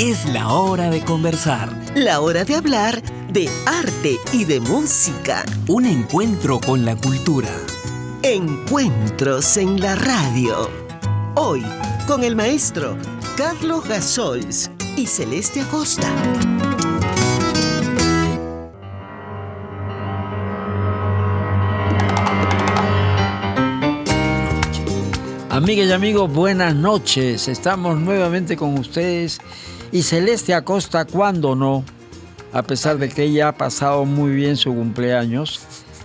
Es la hora de conversar. La hora de hablar de arte y de música. Un encuentro con la cultura. Encuentros en la radio. Hoy, con el maestro Carlos Gasols y Celeste Acosta. Amigas y amigos, buenas noches. Estamos nuevamente con ustedes y Celeste Acosta, ¿cuándo no? A pesar de que ella ha pasado muy bien su cumpleaños,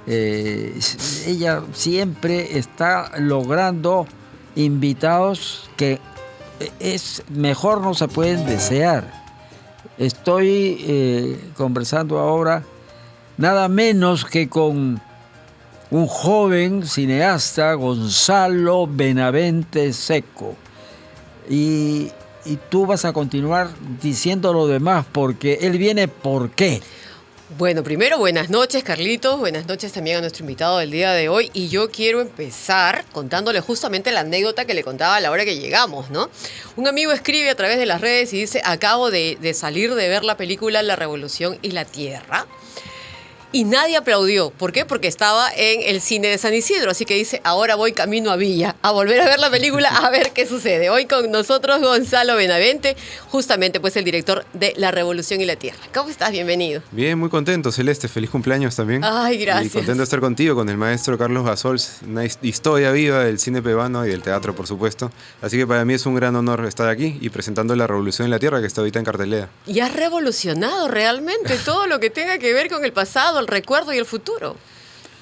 ella siempre está logrando invitados que es mejor no se pueden desear. Estoy conversando ahora nada menos que con un joven cineasta, Gonzalo Benavente Seco. Y tú vas a continuar diciendo lo demás, porque él viene ¿por qué? Bueno, primero, buenas noches, Carlitos. Buenas noches también a nuestro invitado del día de hoy. Y yo quiero empezar contándole justamente la anécdota que le contaba a la hora que llegamos, ¿no? Un amigo escribe a través de las redes y dice: acabo de salir de ver la película La Revolución y la Tierra. Y nadie aplaudió. ¿Por qué? Porque estaba en el cine de San Isidro. Así que dice: ahora voy camino a Villa, a volver a ver la película, a ver qué sucede. Hoy con nosotros Gonzalo Benavente, justamente pues el director de La Revolución y la Tierra. ¿Cómo estás? Bienvenido. Bien, muy contento, Celeste. Feliz cumpleaños también. Ay, gracias. Y contento de estar contigo, con el maestro Carlos Gasols. Una historia viva del cine peruano y del teatro, por supuesto. Así que para mí es un gran honor estar aquí y presentando La Revolución y la Tierra, que está ahorita en cartelera. Y has revolucionado realmente todo lo que tenga que ver con el pasado, el recuerdo y el futuro.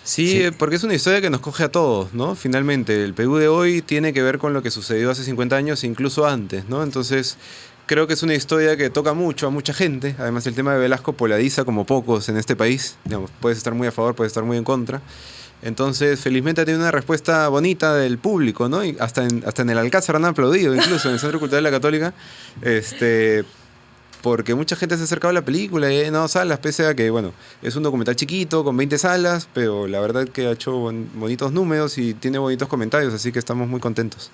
Sí, porque es una historia que nos coge a todos, ¿no? Finalmente, el Perú de hoy tiene que ver con lo que sucedió hace 50 años, incluso antes, ¿no? Entonces, creo que es una historia que toca mucho a mucha gente. Además, el tema de Velasco polariza como pocos en este país. Digamos, puedes estar muy a favor, puedes estar muy en contra. Entonces, felizmente ha tenido una respuesta bonita del público, ¿no? Y hasta en el Alcázar han aplaudido, incluso en el Centro Cultural de la Católica. Porque mucha gente se ha acercado a la película y no salas, pese a que, bueno, es un documental chiquito, con 20 salas, pero la verdad que ha hecho bonitos números y tiene bonitos comentarios, así que estamos muy contentos.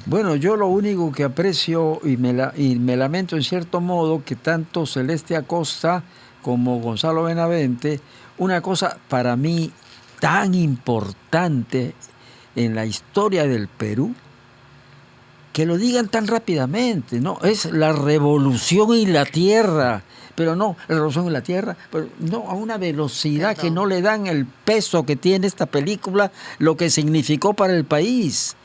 Bueno, yo lo único que aprecio y me lamento en cierto modo que tanto Celeste Acosta como Gonzalo Benavente, una cosa para mí tan importante en la historia del Perú, que lo digan tan rápidamente, ¿no? Es La Revolución y la Tierra, pero no, La Revolución y la Tierra, pero no a una velocidad que no le dan el peso que tiene esta película, lo que significó para el país.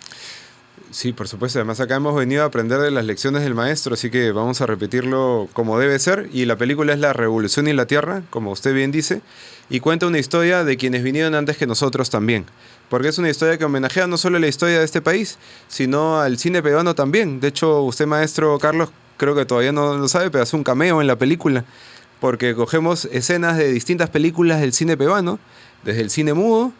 Sí, por supuesto. Además, acá hemos venido a aprender de las lecciones del maestro, así que vamos a repetirlo como debe ser. Y la película es La Revolución y la Tierra, como usted bien dice, y cuenta una historia de quienes vinieron antes que nosotros también. Porque es una historia que homenajea no solo la historia de este país, sino al cine peruano también. De hecho, usted, maestro Carlos, creo que todavía no lo sabe, pero hace un cameo en la película. Porque cogemos escenas de distintas películas del cine peruano, desde el cine mudo,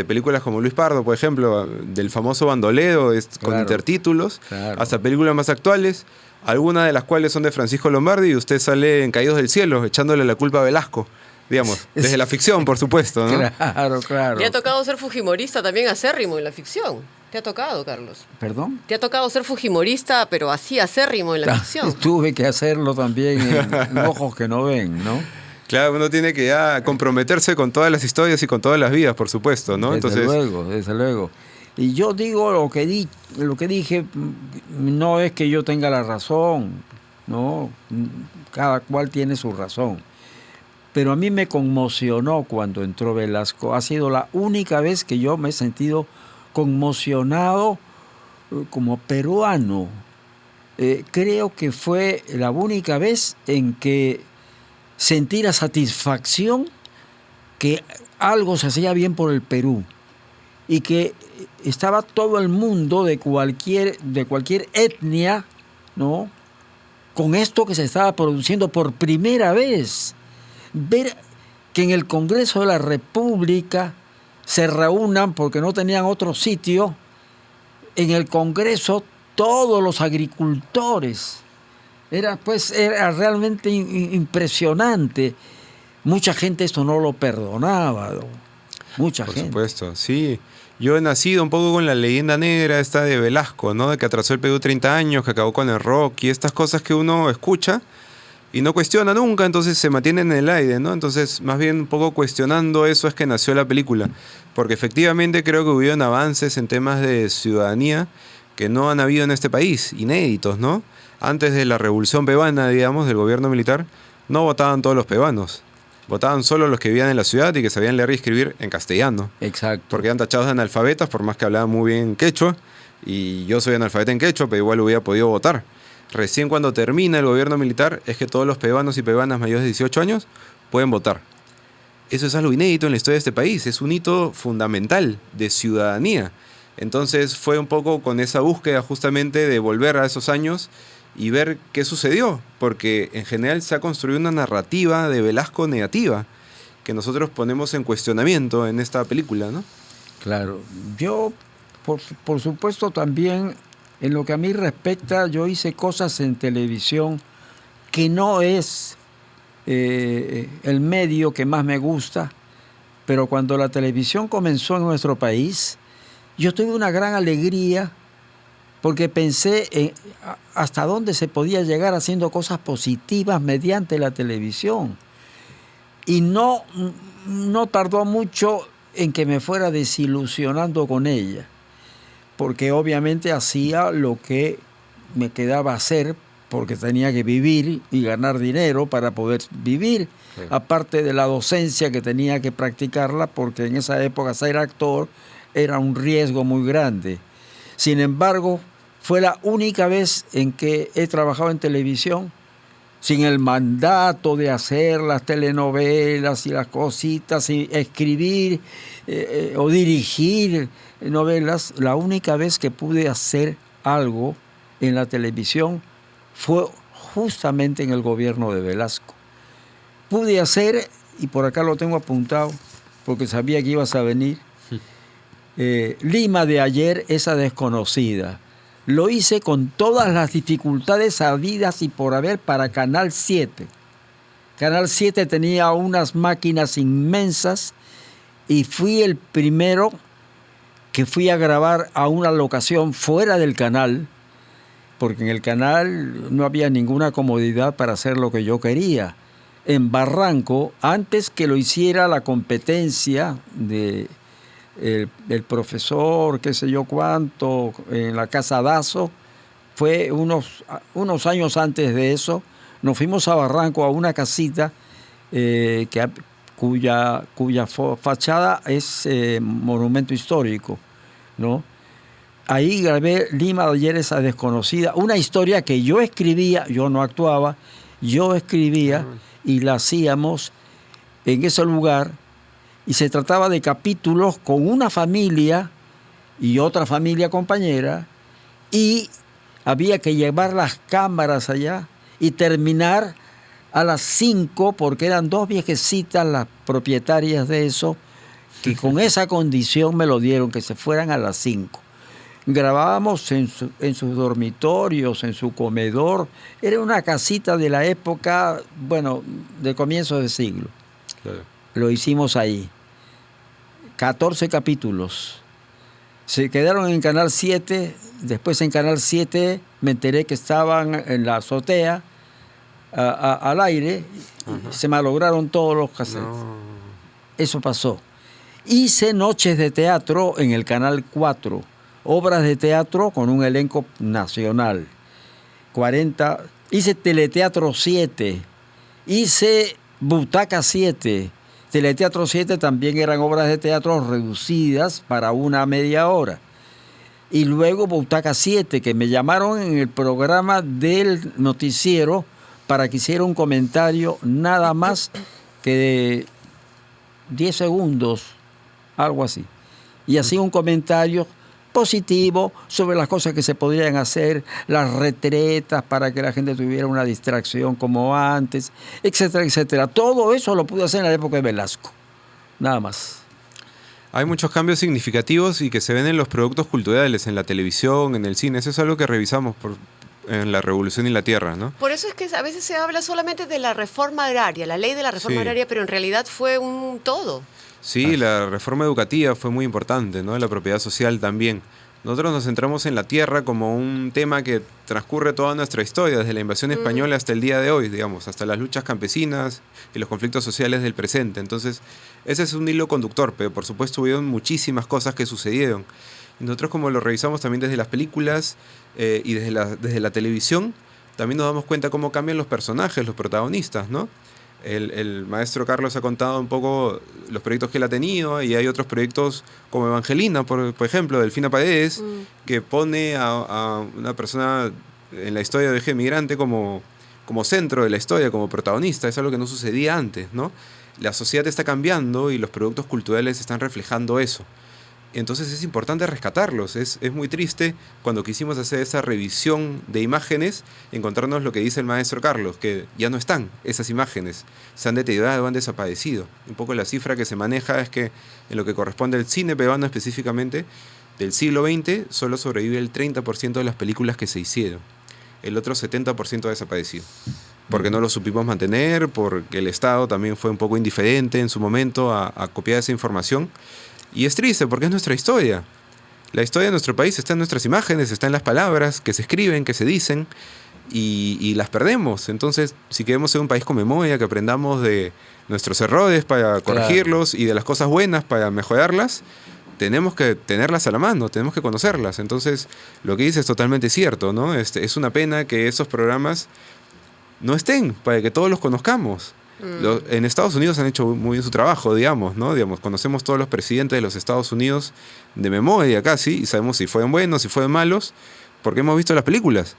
películas como Luis Pardo, por ejemplo, del famoso Bandolero, con intertítulos, hasta películas más actuales, algunas de las cuales son de Francisco Lombardi, y usted sale en Caídos del Cielo, echándole la culpa a Velasco. Digamos, desde la ficción, por supuesto, ¿no? Claro. ¿Te ha tocado ser fujimorista también acérrimo en la ficción? ¿Te ha tocado, Carlos? ¿Perdón? ¿Te ha tocado ser fujimorista, pero así acérrimo en la ficción? Tuve que hacerlo también en Ojos que no ven, ¿no? Claro, uno tiene que ya comprometerse con todas las historias y con todas las vidas, por supuesto, ¿no? Desde luego. Y yo digo lo que dije, no es que yo tenga la razón, ¿no? Cada cual tiene su razón. Pero a mí me conmocionó cuando entró Velasco. Ha sido la única vez que yo me he sentido conmocionado como peruano. Creo que fue la única vez en que sentí la satisfacción que algo se hacía bien por el Perú y que estaba todo el mundo de cualquier etnia, ¿no? Con esto que se estaba produciendo por primera vez. Ver que en el Congreso de la República se reúnan, porque no tenían otro sitio, en el Congreso todos los agricultores. Era realmente impresionante. Mucha gente esto no lo perdonaba, ¿no? Mucha gente. Por supuesto, sí. Yo he nacido un poco con la leyenda negra esta de Velasco, ¿no? De que atrasó el Perú 30 años, que acabó con el rock y estas cosas que uno escucha y no cuestiona nunca, entonces se mantiene en el aire, ¿no? Entonces, más bien un poco cuestionando eso es que nació la película. Porque efectivamente creo que hubieron avances en temas de ciudadanía que no han habido en este país, inéditos, ¿no? Antes de la Revolución Peruana, digamos, del gobierno militar, no votaban todos los peruanos. Votaban solo los que vivían en la ciudad y que sabían leer y escribir en castellano. Exacto. Porque eran tachados de analfabetas, por más que hablaban muy bien quechua. Y yo soy analfabeta en quechua, pero igual hubiera podido votar. Recién cuando termina el gobierno militar es que todos los peruanos y peruanas mayores de 18 años pueden votar. Eso es algo inédito en la historia de este país. Es un hito fundamental de ciudadanía. Entonces fue un poco con esa búsqueda justamente de volver a esos años y ver qué sucedió, porque en general se ha construido una narrativa de Velasco negativa que nosotros ponemos en cuestionamiento en esta película, ¿no? Claro, yo por supuesto también en lo que a mí respecta, yo hice cosas en televisión que no es el medio que más me gusta, pero cuando la televisión comenzó en nuestro país, yo tuve una gran alegría porque pensé en hasta dónde se podía llegar haciendo cosas positivas mediante la televisión. Y no tardó mucho en que me fuera desilusionando con ella, porque obviamente hacía lo que me quedaba hacer, porque tenía que vivir y ganar dinero para poder vivir, sí. Aparte de la docencia que tenía que practicarla, porque en esa época ser actor era un riesgo muy grande. Sin embargo, fue la única vez en que he trabajado en televisión sin el mandato de hacer las telenovelas y las cositas, y escribir o dirigir novelas. La única vez que pude hacer algo en la televisión fue justamente en el gobierno de Velasco. Pude hacer, y por acá lo tengo apuntado, porque sabía que ibas a venir, Lima de ayer, esa desconocida. Lo hice con todas las dificultades habidas y por haber para Canal 7. Canal 7 tenía unas máquinas inmensas y fui el primero que fui a grabar a una locación fuera del canal, porque en el canal no había ninguna comodidad para hacer lo que yo quería. En Barranco, antes que lo hiciera la competencia de el profesor, qué sé yo cuánto, en la Casa Dazo, fue unos años antes de eso, nos fuimos a Barranco a una casita cuya fachada es monumento histórico, ¿no? Ahí grabé Lima de ayer, esa desconocida, una historia que yo escribía, yo no actuaba, yo escribía y la hacíamos en ese lugar. Y se trataba de capítulos con una familia y otra familia compañera, y había que llevar las cámaras allá y terminar a las 5, porque eran dos viejecitas las propietarias de eso, que con esa condición me lo dieron, que se fueran a las 5. Grabábamos en sus dormitorios, en su comedor. Era una casita de la época, bueno, de comienzo de siglo. Claro. Lo hicimos ahí. 14 capítulos. Se quedaron en Canal 7. Después en Canal 7 me enteré que estaban en la azotea al aire. Se malograron todos los cassettes. No. Eso pasó. Hice noches de teatro en el Canal 4. Obras de teatro con un elenco nacional. 40. Hice Teleteatro 7. Hice Butaca 7. Teleteatro 7 también eran obras de teatro reducidas para una media hora. Y luego Butaca 7, que me llamaron en el programa del noticiero para que hiciera un comentario nada más que de 10 segundos, algo así. Y así un comentario positivo sobre las cosas que se podrían hacer, las retretas para que la gente tuviera una distracción como antes, etcétera, etcétera. Todo eso lo pude hacer en la época de Velasco, nada más. Hay muchos cambios significativos y que se ven en los productos culturales, en la televisión, en el cine. Eso es algo que revisamos en la Revolución y la Tierra, ¿no? Por eso es que a veces se habla solamente de la reforma agraria, la ley de la reforma agraria, pero en realidad fue un todo. Sí, la reforma educativa fue muy importante, ¿no? La propiedad social también. Nosotros nos centramos en la tierra como un tema que transcurre toda nuestra historia, desde la invasión española hasta el día de hoy, digamos, hasta las luchas campesinas y los conflictos sociales del presente. Entonces, ese es un hilo conductor, pero por supuesto hubieron muchísimas cosas que sucedieron. Y nosotros, como lo revisamos también desde las películas y desde la televisión, también nos damos cuenta cómo cambian los personajes, los protagonistas, ¿no? El maestro Carlos ha contado un poco los proyectos que él ha tenido, y hay otros proyectos como Evangelina, por ejemplo, Delfina Paredes, que pone a una persona en la historia de origen migrante como centro de la historia, como protagonista. Es algo que no sucedía antes, ¿no? La sociedad está cambiando y los productos culturales están reflejando eso. Entonces es importante rescatarlos. Es muy triste cuando quisimos hacer esa revisión de imágenes, encontrarnos lo que dice el maestro Carlos, que ya no están esas imágenes, se han deteriorado, han desaparecido. Un poco la cifra que se maneja es que en lo que corresponde al cine peruano específicamente, del siglo XX, solo sobrevive el 30% de las películas que se hicieron. El otro 70% ha desaparecido. Porque no lo supimos mantener, porque el Estado también fue un poco indiferente en su momento a copiar esa información. Y es triste porque es nuestra historia. La historia de nuestro país está en nuestras imágenes, está en las palabras que se escriben, que se dicen, y las perdemos. Entonces, si queremos ser un país con memoria, que aprendamos de nuestros errores para corregirlos y de las cosas buenas para mejorarlas, tenemos que tenerlas a la mano, tenemos que conocerlas. Entonces, lo que dice es totalmente cierto, ¿no? Es una pena que esos programas no estén, para que todos los conozcamos. En Estados Unidos han hecho muy bien su trabajo, digamos, ¿no? Conocemos todos los presidentes de los Estados Unidos de memoria casi, y sabemos si fueron buenos, si fueron malos, porque hemos visto las películas.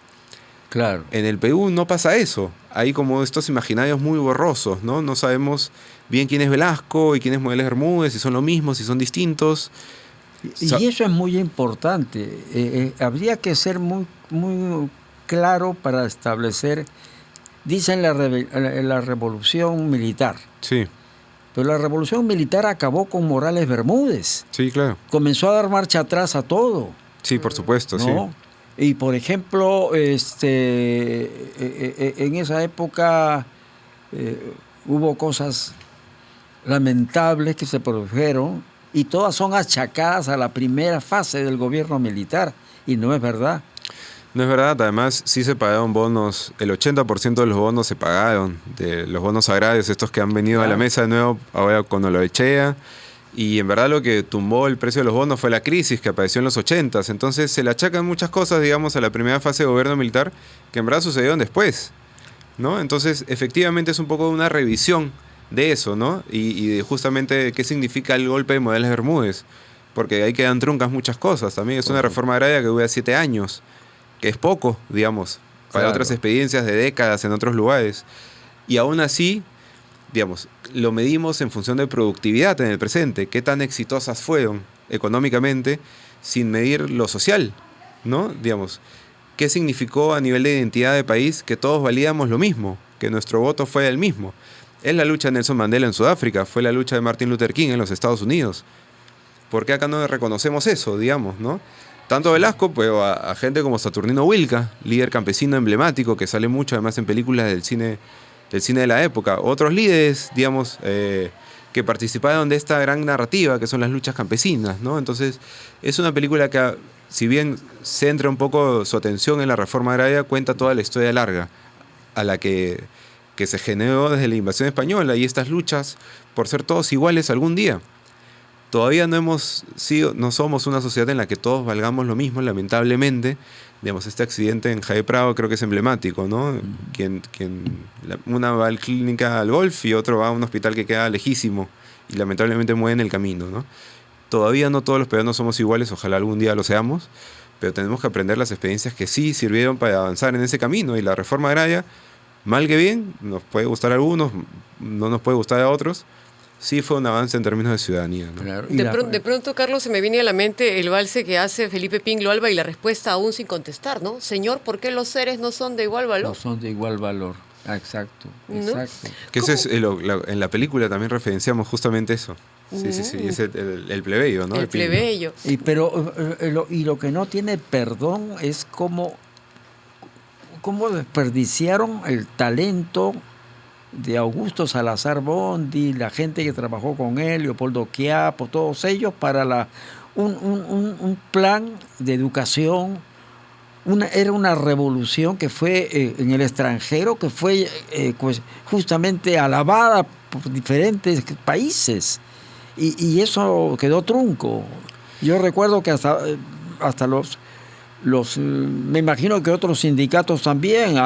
Claro. En el Perú no pasa eso. Hay como estos imaginarios muy borrosos, ¿no? No sabemos bien quién es Velasco y quién es Modeles Bermúdez, si son lo mismo, si son distintos. Y eso es muy importante. Habría que ser muy, muy claro para establecer. Dicen la revolución militar. Sí. Pero la revolución militar acabó con Morales Bermúdez. Sí, claro. Comenzó a dar marcha atrás a todo. Sí, por supuesto, ¿no? sí. Y por ejemplo, en esa época hubo cosas lamentables que se produjeron, y todas son achacadas a la primera fase del gobierno militar, y no es verdad. No es verdad, además sí se pagaron bonos, el 80% de los bonos se pagaron, de los bonos agrarios, estos que han venido a la mesa de nuevo ahora con Oloechea, y en verdad lo que tumbó el precio de los bonos fue la crisis que apareció en los 80s, entonces se le achacan muchas cosas, digamos, a la primera fase de gobierno militar, que en verdad sucedieron después, ¿no? Entonces, efectivamente es un poco una revisión de eso, ¿no? Y de justamente qué significa el golpe de Modeles Bermúdez, porque ahí quedan truncas muchas cosas, también es una reforma agraria que dura 7 años, que es poco, digamos, para otras experiencias de décadas en otros lugares. Y aún así, digamos, lo medimos en función de productividad en el presente, qué tan exitosas fueron económicamente, sin medir lo social, ¿no? Digamos, qué significó a nivel de identidad de país que todos valíamos lo mismo, que nuestro voto fue el mismo. Es la lucha de Nelson Mandela en Sudáfrica, fue la lucha de Martin Luther King en los Estados Unidos. ¿Por qué acá no reconocemos eso, digamos, no? Tanto a Velasco, pero a gente como Saturnino Huilca, líder campesino emblemático que sale mucho además en películas del cine de la época. Otros líderes, digamos, que participaron de esta gran narrativa que son las luchas campesinas, ¿no? Entonces, es una película que, si bien centra un poco su atención en la reforma agraria, cuenta toda la historia larga a la que se generó desde la invasión española, y estas luchas por ser todos iguales algún día. Todavía no somos una sociedad en la que todos valgamos lo mismo, lamentablemente. Digamos, este accidente en Jaime Prado creo que es emblemático, ¿no? Una va a la clínica al golf y otro va a un hospital que queda lejísimo y lamentablemente muere en el camino, ¿no? Todavía no todos los peruanos somos iguales, ojalá algún día lo seamos, pero tenemos que aprender las experiencias que sí sirvieron para avanzar en ese camino, y la reforma agraria, mal que bien, nos puede gustar a algunos, no nos puede gustar a otros, sí fue un avance en términos de ciudadanía, ¿no? Claro. De pronto, Carlos, se me viene a la mente el valse que hace Felipe Pinglo Alba y la respuesta aún sin contestar, ¿no? Señor, ¿por qué los seres no son de igual valor? No son de igual valor. Exacto, exacto. Que ese es en la película también referenciamos justamente eso. Sí, es el plebeyo, ¿no? El plebeyo. Pero lo que no tiene perdón es cómo desperdiciaron el talento de Augusto Salazar Bondi, la gente que trabajó con él, Leopoldo Quiapo, todos ellos, para un plan de educación. Era una revolución que fue en el extranjero, que fue pues, justamente alabada por diferentes países. Y eso quedó trunco. Yo recuerdo que hasta me imagino que otros sindicatos también.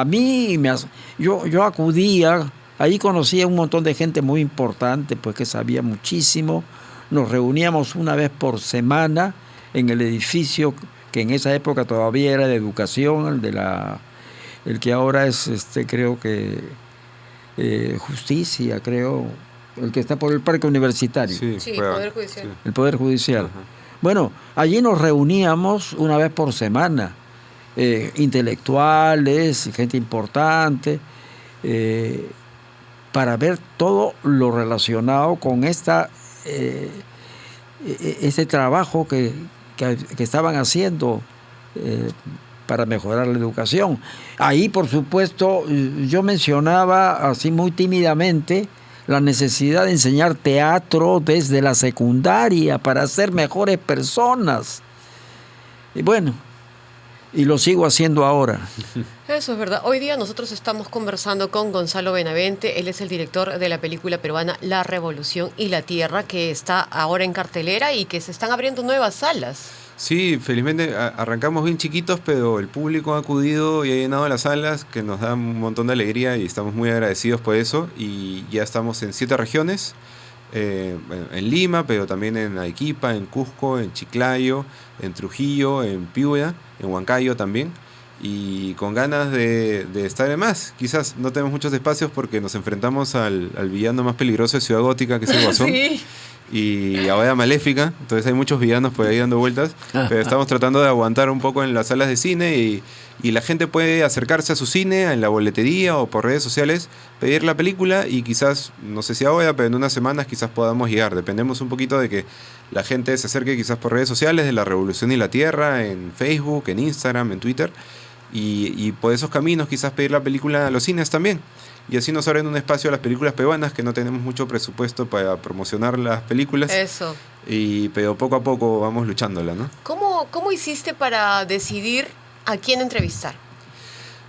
Yo acudía, ahí conocía un montón de gente muy importante, pues que sabía muchísimo. Nos reuníamos una vez por semana en el edificio que en esa época todavía era de educación, el que ahora es, creo que Justicia, creo, el que está por el Parque Universitario. Sí, Poder Judicial. Sí. El Poder Judicial. Ajá. Bueno, allí nos reuníamos una vez por semana, intelectuales, gente importante, para ver todo lo relacionado con ese trabajo que estaban haciendo para mejorar la educación. Ahí, por supuesto, yo mencionaba así muy tímidamente la necesidad de enseñar teatro desde la secundaria para ser mejores personas. Y bueno, y lo sigo haciendo ahora. Eso es verdad. Hoy día nosotros estamos conversando con Gonzalo Benavente. Él es el director de la película peruana La Revolución y la Tierra, que está ahora en cartelera y que se están abriendo nuevas salas. Sí, felizmente arrancamos bien chiquitos, pero el público ha acudido y ha llenado las salas, que nos da un montón de alegría y estamos muy agradecidos por eso. Y ya estamos en 7 regiones, en Lima, pero también en Arequipa, en Cusco, en Chiclayo, en Trujillo, en Piura, en Huancayo también. Y con ganas de estar en más. Quizás no tenemos muchos espacios porque nos enfrentamos al villano más peligroso de Ciudad Gótica, que es el Guasón. Sí. Y ahora Maléfica, entonces hay muchos villanos por ahí dando vueltas, pero estamos tratando de aguantar un poco en las salas de cine y la gente puede acercarse a su cine en la boletería o por redes sociales, pedir la película y quizás, no sé si ahora, pero en unas semanas quizás podamos llegar. Dependemos un poquito de que la gente se acerque quizás por redes sociales de La Revolución y la Tierra, en Facebook, en Instagram, en Twitter, y por esos caminos quizás pedir la película a los cines también. Y así nos abren un espacio a las películas peruanas, que no tenemos mucho presupuesto para promocionar las películas. Eso. Pero poco a poco vamos luchándola, ¿no? ¿Cómo hiciste para decidir a quién entrevistar?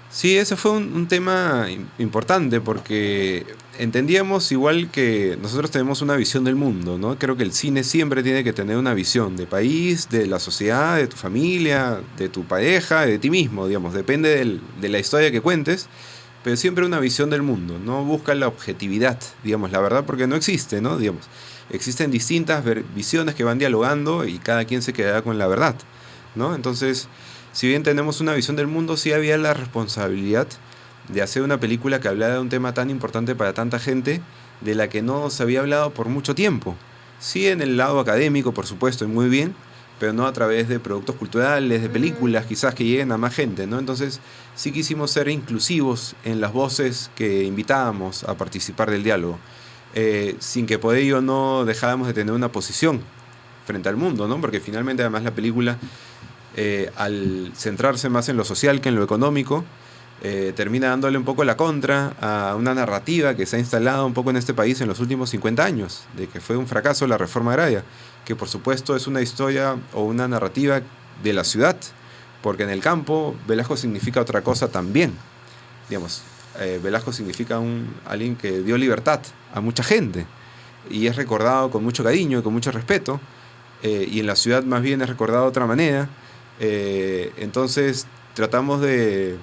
Sí, ese fue un tema importante porque entendíamos igual que nosotros tenemos una visión del mundo, ¿no? Creo que el cine siempre tiene que tener una visión de país, de la sociedad, de tu familia, de tu pareja, de ti mismo, digamos. Depende de la historia que cuentes, pero siempre una visión del mundo. No busca la objetividad, digamos, la verdad, porque no existe, ¿no? Digamos, existen distintas visiones que van dialogando y cada quien se quedará con la verdad, ¿no? Entonces, si bien tenemos una visión del mundo, sí había la responsabilidad de hacer una película que hablara de un tema tan importante para tanta gente, de la que no se había hablado por mucho tiempo. Sí, en el lado académico, por supuesto, y muy bien, pero no a través de productos culturales, de películas, quizás que lleguen a más gente, ¿no? Entonces, sí quisimos ser inclusivos en las voces que invitábamos a participar del diálogo, sin que por ello no dejáramos de tener una posición frente al mundo, ¿no? Porque finalmente, además, la película, al centrarse más en lo social que en lo económico, termina dándole un poco la contra a una narrativa que se ha instalado un poco en este país en los últimos 50 años, de que fue un fracaso la reforma agraria, que por supuesto es una historia o una narrativa de la ciudad, porque en el campo Velasco significa otra cosa también. Digamos, Velasco significa alguien que dio libertad a mucha gente y es recordado con mucho cariño y con mucho respeto, y en la ciudad más bien es recordado de otra manera. Entonces tratamos de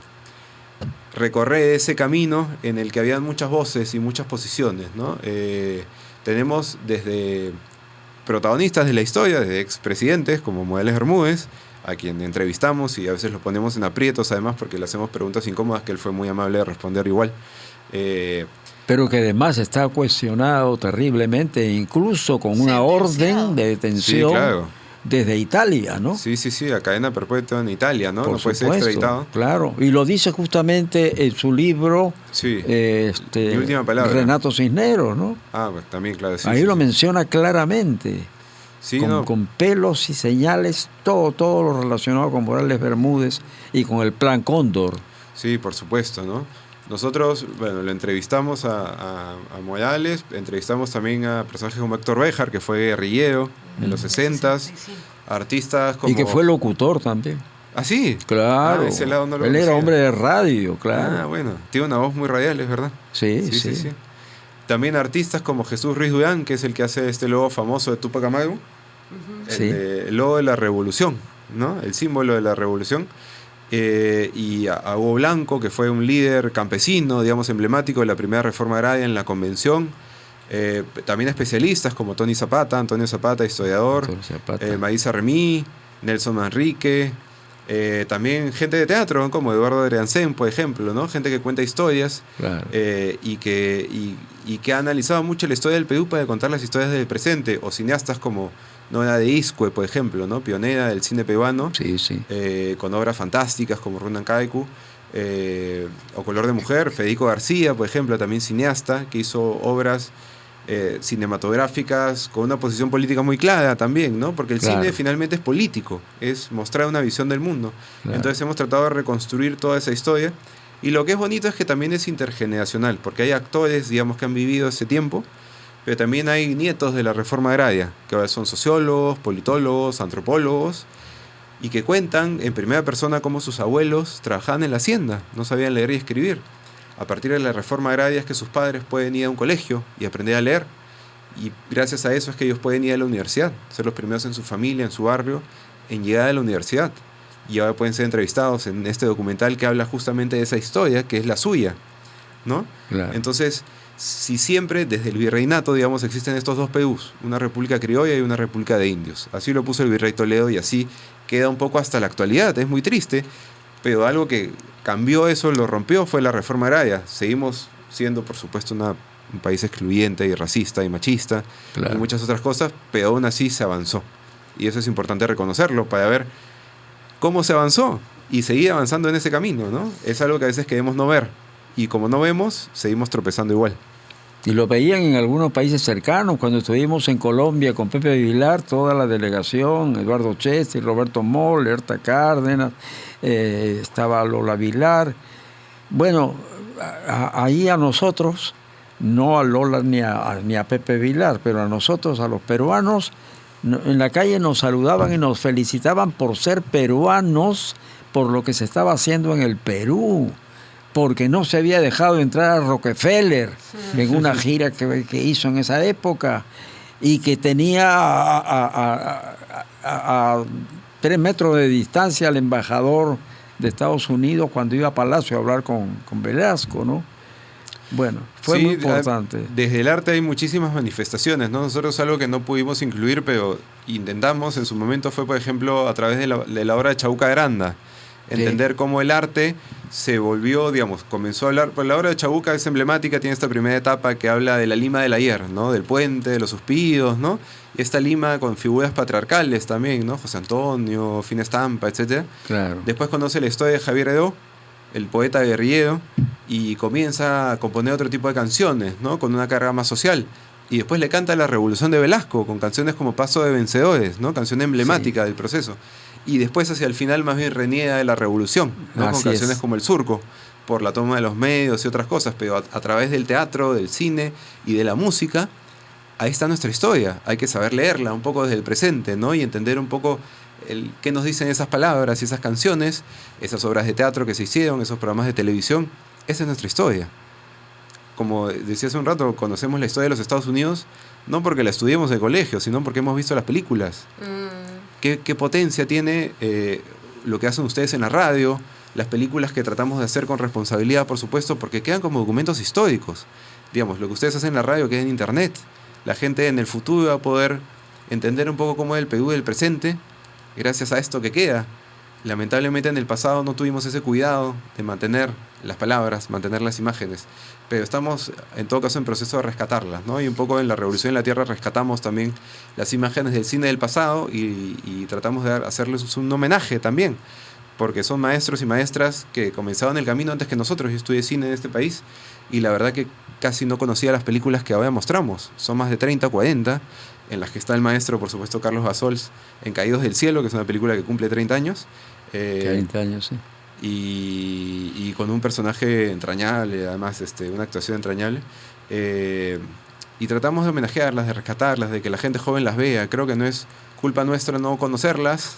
recorrer ese camino en el que habían muchas voces y muchas posiciones, ¿no? Tenemos desde protagonistas de la historia, desde expresidentes como Morales Bermúdez, a quien entrevistamos y a veces lo ponemos en aprietos, además, porque le hacemos preguntas incómodas que él fue muy amable de responder igual. Pero que además está cuestionado terriblemente, incluso con una orden de detención. Sí, claro. Desde Italia, ¿no? Sí, a cadena perpetua en Italia, ¿no? Por no puede ser supuesto, extraditado. claro. Y lo dice justamente en su libro, Sí, Mi última palabra. Renato Cisneros, ¿no? Ah, pues también, claro. Sí, Ahí sí, lo sí. menciona claramente, Sí, con pelos y señales, todo lo relacionado con Morales Bermúdez y con el Plan Cóndor. Sí, por supuesto, ¿no? Nosotros, bueno, lo entrevistamos a Morales, entrevistamos también a personajes como Héctor Béjar, que fue guerrillero en los 60s, Sí. artistas como... Y que fue locutor también. ¿Ah, sí? Claro. Ah, ese lado no lo Él era conocía. hombre de radio, claro. Ah, bueno, tiene una voz muy radial, es verdad. Sí. También artistas como Jesús Ruiz Durán, que es el que hace este logo famoso de Tupac Amaru, Sí. el logo de la revolución, ¿no? El símbolo de la revolución. Y a Hugo Blanco, que fue un líder campesino, digamos, emblemático de la primera reforma agraria en la convención. También especialistas como Antonio Zapata, historiador, Antonio Zapata. Maísa Remí, Nelson Manrique, también gente de teatro, ¿no? Como Eduardo Adriancén, por ejemplo, ¿no? Gente que cuenta historias Claro. y que ha analizado mucho la historia del Perú para contar las historias del presente, o cineastas como Nora de Iscue, por ejemplo, ¿no? Pionera del cine peruano, Sí. con obras fantásticas como Runan Kaiku, o Color de Mujer. Federico García, por ejemplo, también cineasta, que hizo obras cinematográficas con una posición política muy clara también, ¿no? Porque el Claro. cine finalmente es político, es mostrar una visión del mundo. Claro. Entonces hemos tratado de reconstruir toda esa historia. Y lo que es bonito es que también es intergeneracional, porque hay actores, digamos, que han vivido ese tiempo, pero también hay nietos de la reforma agraria, que ahora son sociólogos, politólogos, antropólogos, y que cuentan en primera persona cómo sus abuelos trabajaban en la hacienda, no sabían leer y escribir. A partir de la reforma agraria es que sus padres pueden ir a un colegio y aprender a leer, y gracias a eso es que ellos pueden ir a la universidad, ser los primeros en su familia, en su barrio, en llegar a la universidad. Y ahora pueden ser entrevistados en este documental que habla justamente de esa historia, que es la suya, ¿no? Claro. Entonces, si siempre desde el virreinato, digamos, existen estos dos Perús, una república criolla y una república de indios. Así lo puso el virrey Toledo y así queda un poco hasta la actualidad. Es muy triste, pero algo que cambió eso, lo rompió, fue la reforma agraria. Seguimos siendo, por supuesto, un país excluyente y racista y machista, Claro. y muchas otras cosas, pero aún así se avanzó. Y eso es importante reconocerlo para ver cómo se avanzó y seguir avanzando en ese camino, ¿no? Es algo que a veces queremos no ver. Y como no vemos, seguimos tropezando igual. Y lo veían en algunos países cercanos, cuando estuvimos en Colombia con Pepe Vilar, toda la delegación, Eduardo Chesti, Roberto Moll, Herta Cárdenas, estaba Lola Vilar. Bueno, ahí a nosotros, no a Lola ni a Pepe Vilar, pero a nosotros, a los peruanos, en la calle nos saludaban y nos felicitaban por ser peruanos, por lo que se estaba haciendo en el Perú, porque no se había dejado entrar a Rockefeller en una gira que hizo en esa época, y que tenía a 3 metros de distancia al embajador de Estados Unidos cuando iba a Palacio a hablar con Velasco, ¿no? Bueno, fue muy importante. Desde el arte hay muchísimas manifestaciones, ¿no? Nosotros algo que no pudimos incluir, pero intentamos en su momento fue, por ejemplo, a través de la obra de Chabuca Granda, entender cómo el arte se volvió, digamos, comenzó a hablar, pues la obra de Chabuca es emblemática, tiene esta primera etapa que habla de la Lima del ayer, ¿no? Del puente, de los suspiros, ¿no? Y esta Lima con figuras patriarcales también, ¿no? José Antonio, Fina Estampa, etc. Claro. Después conoce la historia de Javier Edó, el poeta guerrillero, y comienza a componer otro tipo de canciones, ¿no? Con una carga más social. Y después le canta la Revolución de Velasco, con canciones como Paso de Vencedores, ¿no? Canción emblemática del proceso. Y después hacia el final más bien reniega de la revolución, ¿no? Con canciones como El Surco, por la toma de los medios y otras cosas, pero a través del teatro, del cine y de la música, ahí está nuestra historia. Hay que saber leerla un poco desde el presente, ¿no? Y entender un poco qué nos dicen esas palabras y esas canciones, esas obras de teatro que se hicieron, esos programas de televisión. Esa es nuestra historia. Como decía hace un rato, conocemos la historia de los Estados Unidos no porque la estudiemos en el colegio, sino porque hemos visto las películas. ¿Qué potencia tiene lo que hacen ustedes en la radio, las películas que tratamos de hacer con responsabilidad, por supuesto, porque quedan como documentos históricos? Digamos, lo que ustedes hacen en la radio queda en internet. La gente en el futuro va a poder entender un poco cómo es el Perú del presente gracias a esto que queda. Lamentablemente en el pasado no tuvimos ese cuidado de mantener las palabras, mantener las imágenes, pero estamos en todo caso en proceso de rescatarlas, ¿no? Y un poco en la Revolución en la Tierra rescatamos también las imágenes del cine del pasado y tratamos de hacerles un homenaje también, porque son maestros y maestras que comenzaron el camino antes que nosotros. Yo estudié cine en este país y la verdad que casi no conocía las películas que ahora mostramos. Son más de 30 o 40, en las que está el maestro, por supuesto, Carlos Basols, en Caídos del Cielo, que es una película que cumple 30 años. 30 años, sí. y con un personaje entrañable, además una actuación entrañable. Y tratamos de homenajearlas, de rescatarlas, de que la gente joven las vea. Creo que no es culpa nuestra no conocerlas,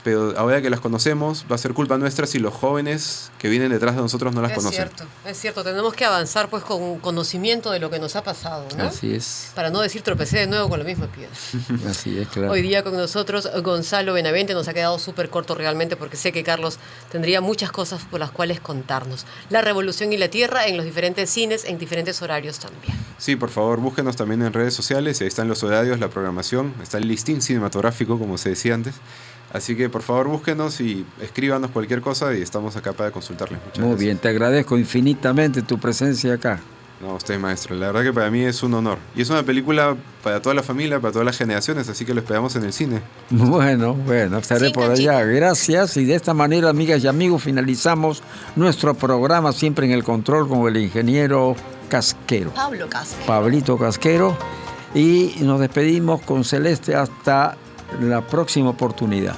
pero ahora que las conocemos, va a ser culpa nuestra si los jóvenes que vienen detrás de nosotros no las conocen. Es cierto, tenemos que avanzar pues con conocimiento de lo que nos ha pasado, ¿no? Así es. Para no decir tropecé de nuevo con la misma piedra. Así es, claro. Hoy día con nosotros Gonzalo Benavente, nos ha quedado súper corto realmente porque sé que Carlos tendría muchas cosas por las cuales contarnos. La Revolución y la Tierra en los diferentes cines, en diferentes horarios también. Sí, por favor, búsquenos también en redes sociales, ahí están los horarios, la programación, está el listín cinematográfico, como se decía antes. Así que por favor búsquenos y escríbanos cualquier cosa y estamos acá para consultarles. Muchas Muy gracias. bien, te agradezco infinitamente tu presencia acá. No, usted maestro, la verdad que para mí es un honor. Y es una película para toda la familia, para todas las generaciones, así que lo esperamos en el cine. Bueno, estaré Sin por canchita. allá. Gracias. Y de esta manera, amigas y amigos, finalizamos nuestro programa siempre en el control con el ingeniero Casquero, Pablo Casque. Pablito Casquero. Y nos despedimos con Celeste hasta la próxima oportunidad.